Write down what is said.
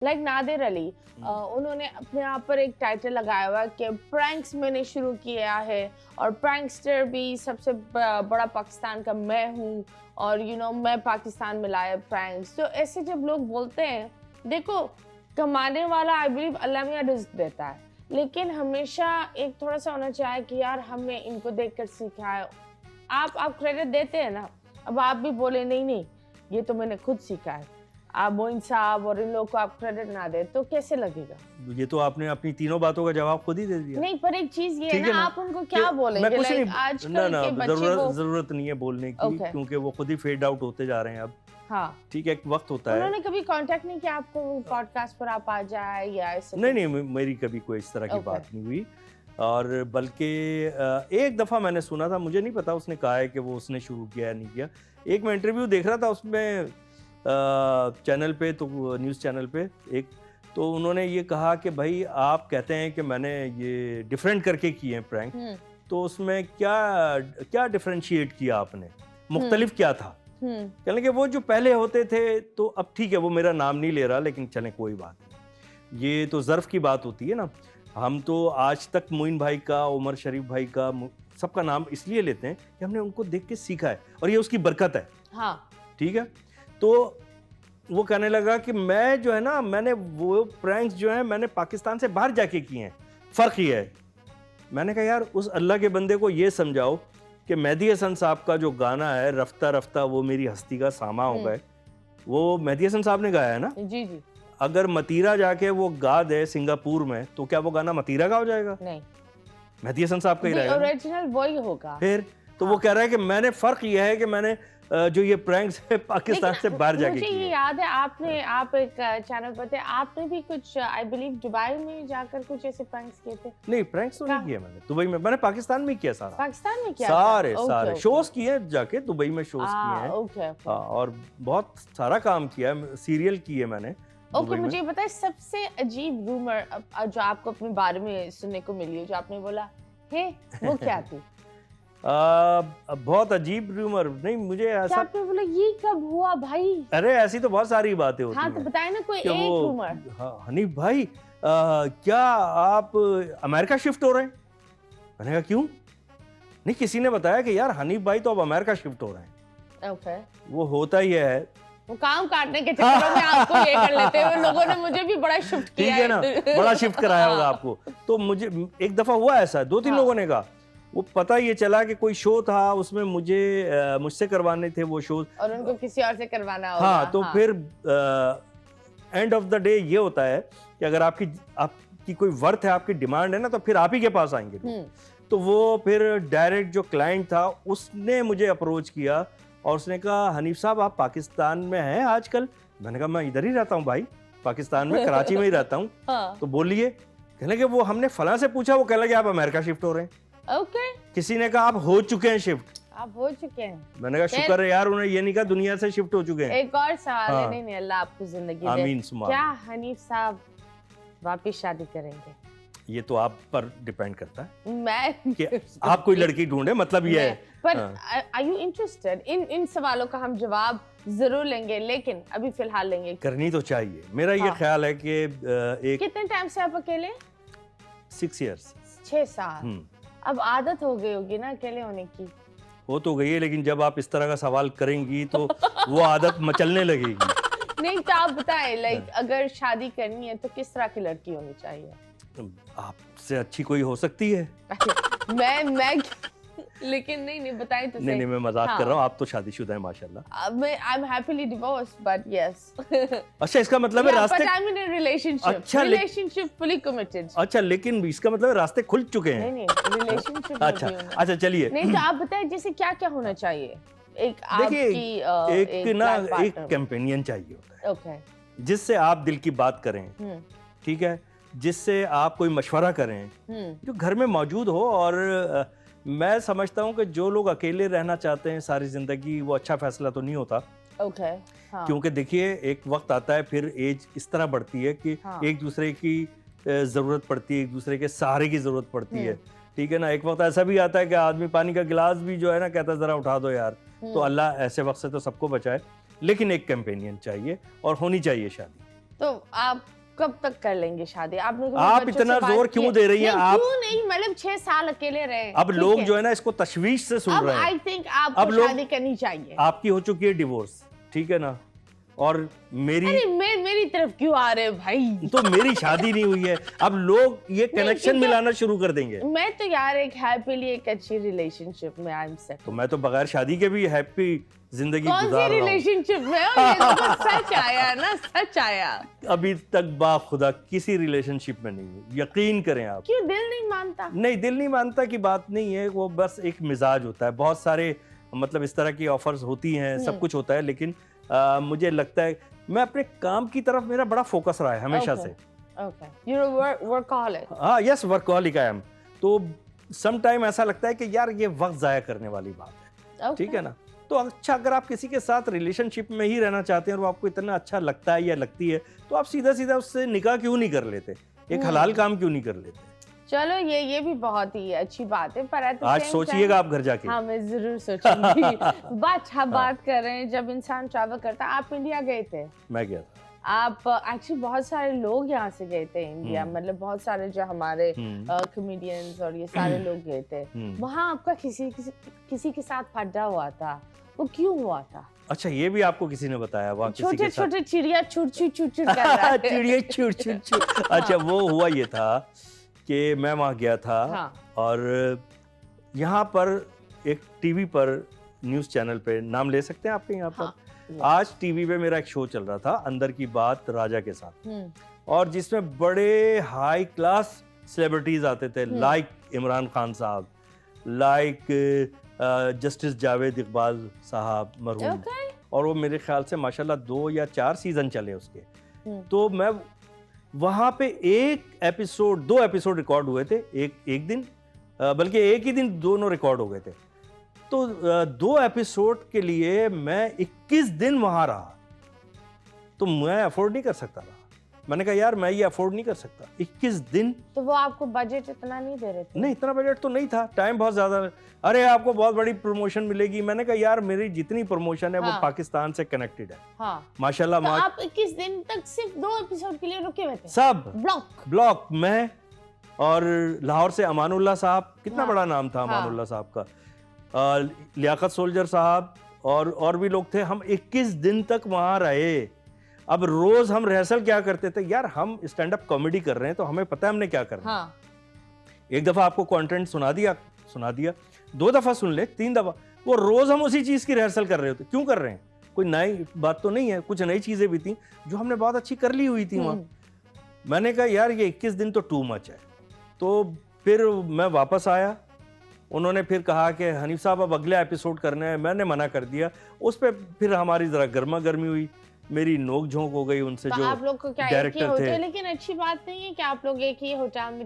Like Nadir Ali, उन्होंने अपने आप पर एक टाइटल लगाया हुआ है कि प्रैंक्स मैंने शुरू किया है और प्रैंकस्टर भी सबसे बड़ा पाकिस्तान का मैं हूँ और मैं पाकिस्तान में लाया प्रैंक्स। तो ऐसे जब लोग बोलते हैं, देखो कमाने वाला I believe Allah Miyan risk देता है, लेकिन हमेशा एक थोड़ा सा होना चाहिए कि यार हमने इनको देखकर सीखा है। आप क्रेडिट देते हैं ना, अब आप भी बोले नहीं नहीं ये तो मैंने खुद सीखा है, आप मोइन साहब और इन लोगों को आप क्रेडिट ना दे तो कैसे लगेगा? ये तो आपने अपनी तीनों बातों का जवाब खुद ही दे दिया। नहीं, पर एक चीज ये है ना, आप उनको क्या मैं बोलेंगे? कुछ नहीं, आजकल के बच्चे जरूरत नहीं है बोलने की, क्योंकि वो खुद ही फेड आउट होते जा रहे हैं अब। हाँ ठीक है, एक वक्त होता है। उन्होंने कभी कांटेक्ट नहीं किया आपको पॉडकास्ट पर आप आ जाए या ऐसे? नहीं, मेरी कभी कोई इस तरह की बात नहीं हुई। और बल्कि एक दफ़ा मैंने सुना था, मुझे नहीं पता उसने कहा है कि वो उसने शुरू किया या नहीं किया। एक मैं इंटरव्यू देख रहा था उसमें चैनल पे, तो न्यूज़ चैनल पे एक, तो उन्होंने ये कहा कि भाई आप कहते हैं कि मैंने ये डिफरेंट करके किए हैं प्रैंक, तो उसमें क्या डिफरेंशिएट किया आपने, मुख्तलिफ क्या था? कहने कि वो जो पहले होते थे, तो अब ठीक है वो मेरा नाम नहीं ले रहा, लेकिन चलें कोई बात नहीं, ये तो ज़र्फ़ की बात होती है ना। हम तो आज तक मोइन भाई का, उमर शरीफ भाई का, सबका नाम इसलिए लेते हैं कि हमने उनको देख के सीखा है और ये उसकी बरकत है। हाँ ठीक है, तो वो कहने लगा कि मैं जो है ना, मैंने वो प्रैंक्स जो है मैंने पाकिस्तान से बाहर जाके किए हैं, फ़र्क ये है। मैंने कहा यार उस अल्लाह के बंदे को ये समझाओ कि मेहदी हसन साहब का जो गाना है रफ्ता रफ्ता वो मेरी हस्ती का सामा हो गए, वो मेहदी हसन साहब ने गाया है ना? जी जी। अगर मतीरा जाके वो गा दे सिंगापुर में, तो क्या वो गाना मतीरा का हो जाएगा? नहीं, मेहदी हसन साहब का ही रहेगा, ओरिजिनल वही होगा। फिर तो वो कह रहा है कि मैंने, फ़र्क यह है कि मैंने जो ये प्रैंक्स है पाकिस्तान से बाहर जाके मुझे किए। ये याद है आप एक चैनल पर थे, आपने भी कुछ आई बिलीव दुबई में जाकर कुछ ऐसे प्रैंक्स किए थे। नहीं, प्रैंक्स तो नहीं किए मैंने दुबई में, मैंने पाकिस्तान में किया सारा। पाकिस्तान में किया? सारे शोज किए जाके, दुबई में शोज किए हैं। ओके और बहुत सारा काम किया है, सीरियल किए मैंने। ओके, मुझे बताए सबसे अजीब रूमर जो आपको अपने बारे में सुनने को मिली है, जो आपने बोला है, वो क्या थी? बहुत अजीब रूमर नहीं, मुझे ऐसा आपने बोला ये कब हुआ भाई? अरे ऐसी तो बहुत सारी बातें होती हैं। हाँ तो बताए ना कोई एक रूमर। हनीफ भाई क्या आप अमेरिका शिफ्ट हो रहे हैं? मैंने कहा क्यों? नहीं, किसी ने बताया कि यार हनीफ भाई तो अब अमेरिका शिफ्ट हो रहे हैं। ओके। वो होता ही है, वो काम काटने के चक्कर में आपको ये कर लेते हैं, लोगों ने मुझे भी बड़ा शिफ्ट किया है ना, बड़ा शिफ्ट कराया होगा आपको। तो मुझे एक दफा हुआ ऐसा, 2-3 लोगों ने कहा, वो पता ये चला कि कोई शो था उसमें मुझसे करवाने थे वो शो, और उनको किसी और से करवाना होगा। हाँ, तो फिर एंड ऑफ द डे ये होता है कि अगर आपकी कोई वर्थ है, आपकी डिमांड है ना, तो फिर आप ही के पास आएंगे। तो वो फिर डायरेक्ट जो क्लाइंट था उसने मुझे अप्रोच किया और उसने कहा हनीफ साहब आप पाकिस्तान में हैं आजकल? मैंने कहा मैं इधर ही रहता हूँ भाई, पाकिस्तान में, कराची में ही रहता हूँ। तो बोलिए। कहने कि वो हमने फलां से पूछा, वो कहने लगे आप अमेरिका शिफ्ट हो रहे हैं। ओके। किसी ने कहा आप हो चुके हैं शिफ्ट। आप हो चुके हैं? मैंने कहा शुक्र है यार, उन्हें ये नहीं कहा दुनिया से शिफ्ट हो चुके हैं। एक और सवाल है। नहीं अल्लाह आपको जिंदगी दे। आमीन सुमा। क्या हनीफ साहब वापिस शादी करेंगे? ये तो आप पर डिपेंड करता है मैं कि आप कोई लड़की ढूंढे, मतलब ये है। पर आर यू इंटरेस्टेड? इन सवालों का हम जवाब जरूर लेंगे, लेकिन अभी फिलहाल लेंगे। करनी तो चाहिए। मेरा ये ख्याल है कि एक कितने टाइम से आप अकेले? 6 years। 6 साल। अब आदत हो गई होगी ना अकेले होने की? हो तो गई है, लेकिन जब आप इस तरह का सवाल करेंगी तो वो आदत मचलने लगेगी। नहीं तो आप बताएं, लाइक अगर शादी करनी है तो किस तरह की लड़की होनी चाहिए? आपसे अच्छी कोई हो सकती है? मैं लेकिन नहीं बताएं तो। नहीं मैं मजाक कर रहा हूँ, आप तो शादीशुदा हैं माशाल्लाह। मैं I am happily divorced, but yes. अच्छा, इसका मतलब है रास्ते, I am in a relationship. अच्छा, रिलेशनशिप फुली कमिटेड। अच्छा, लेकिन इसका मतलब है रास्ते खुल चुके हैं। नहीं रिलेशनशिप। अच्छा चलिए। नहीं तो आप बताएं जैसे क्या क्या होना चाहिए? एक एक कंपेनियन चाहिए होता है। ओके। जिससे आप दिल की बात करें, ठीक है, जिससे आप कोई मशवरा करें, जो घर में मौजूद हो। और मैं समझता हूँ कि जो लोग अकेले रहना चाहते हैं सारी जिंदगी, वो अच्छा फैसला तो नहीं होता। ओके। क्योंकि देखिए एक वक्त आता है, फिर एज इस तरह बढ़ती है कि एक दूसरे की जरूरत पड़ती है, एक दूसरे के सहारे की जरूरत पड़ती है। ठीक है ना, एक वक्त ऐसा भी आता है कि आदमी पानी का गिलास भी जो है ना कहता है जरा उठा दो यार। तो अल्लाह ऐसे वक्त से तो सबको बचाए, लेकिन एक कंपेनियन चाहिए और होनी चाहिए शादी। तो आप कब तक कर लेंगे शादी? आपने कभी आप बच्चों इतना से बात जोर की क्यों है? दे रही हैं? नहीं, आप क्यों नहीं, मतलब 6 साल अकेले रहे। अब ठीक लोग है। जो है ना इसको तशवीश से सुन अब रहे हैं। आई थिंक आपको अब लोग- शादी करनी चाहिए। आपकी हो चुकी है डिवोर्स, ठीक है ना, और मेरी अरे मेरी तरफ क्यों आ रहे हो भाई? तो मेरी शादी नहीं हुई है। अब लोग ये कनेक्शन क्योंकि- मिलाना शुरू कर देंगे। मैं तो यार एक हैप्पीली एक अच्छी रिलेशनशिप में आई एम सेट। तो मैं तो बगैर शादी के भी हैप्पी जिंदगी कौन सी गुजार रहा हूँ। रिलेशनशिप में हो? ये तो सच आया ना, सच आया। अभी तक बाखुदा किसी रिलेशनशिप में नहीं हूँ, यकीन करें आप। क्यों दिल नहीं मानता? नहीं, दिल नहीं मानता की बात नहीं है, वो बस एक मिजाज होता है। बहुत सारे मतलब इस तरह की ऑफर्स होती हैं, सब कुछ होता है, लेकिन मुझे लगता है मैं अपने काम की तरफ, मेरा बड़ा फोकस रहा है हमेशा से। Okay, you are workaholic. हाँ, यस, वर्कहॉलिक आई एम। तो सम टाइम ऐसा लगता है कि यार ये वक्त जाया करने वाली बात है, ठीक है ना। तो अच्छा, अगर आप किसी के साथ रिलेशनशिप में ही रहना चाहते हैं और वो आपको इतना अच्छा लगता है या लगती है, तो आप सीधा सीधा उससे निकाह क्यों नहीं कर लेते, एक हलाल काम क्यों नहीं कर लेते। चलो ये भी बहुत ही अच्छी बात है, पर at the आज same सोचिएगा time- आप घर जाके। हाँ, मैं जरूर सोचूंगी। बट हम बात कर रहे हैं, जब इंसान ट्रैवल करता है, आप इंडिया गए थे, मैं गया था। आप एक्चुअली बहुत सारे लोग यहाँ से गए थे इंडिया, मतलब बहुत सारे जो हमारे कॉमेडियंस और ये सारे लोग गए थे। वहाँ आपका किसी के साथ फड्डा हुआ था, वो क्यों हुआ था? अच्छा, ये भी आपको किसी ने बताया? वाह, किसी छोटे के साथ छोटे चिड़िया चुड़ चुड़ चुड़ चुड़ कर रहा है। चिड़िया चुड़ चुड़ चुड़। अच्छा, वो हुआ ये था कि मैं वहाँ गया था, हाँ। और यहाँ पर एक टीवी पर न्यूज़ चैनल पे, नाम ले सकते हैं आपके यहाँ पर? हाँ, आज टीवी पे मेरा एक शो चल रहा था, अंदर की बात राजा के साथ, और जिसमें बड़े हाई क्लास सेलिब्रिटीज आते थे, लाइक इमरान खान साहब, लाइक जस्टिस जावेद इकबाल साहब मरहूम, और वो मेरे ख्याल से माशाल्लाह 2 या 4 सीजन चले उसके। तो मैं वहाँ पे 2 एपिसोड रिकॉर्ड हुए थे एक दिन, बल्कि एक ही दिन दोनों रिकॉर्ड हो गए थे। तो 2 एपिसोड के लिए मैं 21 दिन वहाँ रहा, तो मैं अफोर्ड नहीं कर सकता था। मैंने कहा यार मैं ये अफोर्ड नहीं कर सकता 21 दिन। तो वो आपको बजट इतना नहीं दे रहे थे? नहीं, इतना बजट तो नहीं था, टाइम बहुत ज्यादा। अरे आपको बहुत बड़ी प्रमोशन मिलेगी। मैंने कहा यार मेरी जितनी प्रमोशन है वो पाकिस्तान से कनेक्टेड है। हाँ। माशाल्लाह। तो आप 21 दिन तक सिर्फ 2 एपिसोड के लिए रुके हुए थे? सब ब्लॉक मैं और लाहौर से अमानुल्लाह साहब, कितना बड़ा नाम था अमानुल्लाह साहब का, लियाकत सोल्जर साहब और भी लोग थे। हम 21 दिन तक वहां रहे। अब रोज हम रिहर्सल क्या करते थे, यार हम स्टैंड अप कॉमेडी कर रहे हैं तो हमें पता है हमने क्या करना। हाँ। एक दफा आपको कंटेंट सुना दिया, 2 दफा सुन ले, 3 दफा, वो रोज हम उसी चीज की रिहर्सल कर रहे होते। क्यों कर रहे हैं? कोई नई बात तो नहीं है, कुछ नई चीजें भी थी जो हमने बहुत अच्छी कर ली हुई थी वहां। मैंने कहा यार ये 21 दिन तो टू मच है। तो फिर मैं वापस आया, उन्होंने फिर कहा कि हनीफ साहब अब अगले एपिसोड करने हैं। मैंने मना कर दिया। उस पर फिर हमारी जरा गर्मा गर्मी हुई, मेरी नोक झोंक हो गई उनसे। तो जो आप लोग को क्या एक ही डायरेक्टर होटल, थे, लेकिन अच्छी बात नहीं है कि आप लोग एक ही होटल में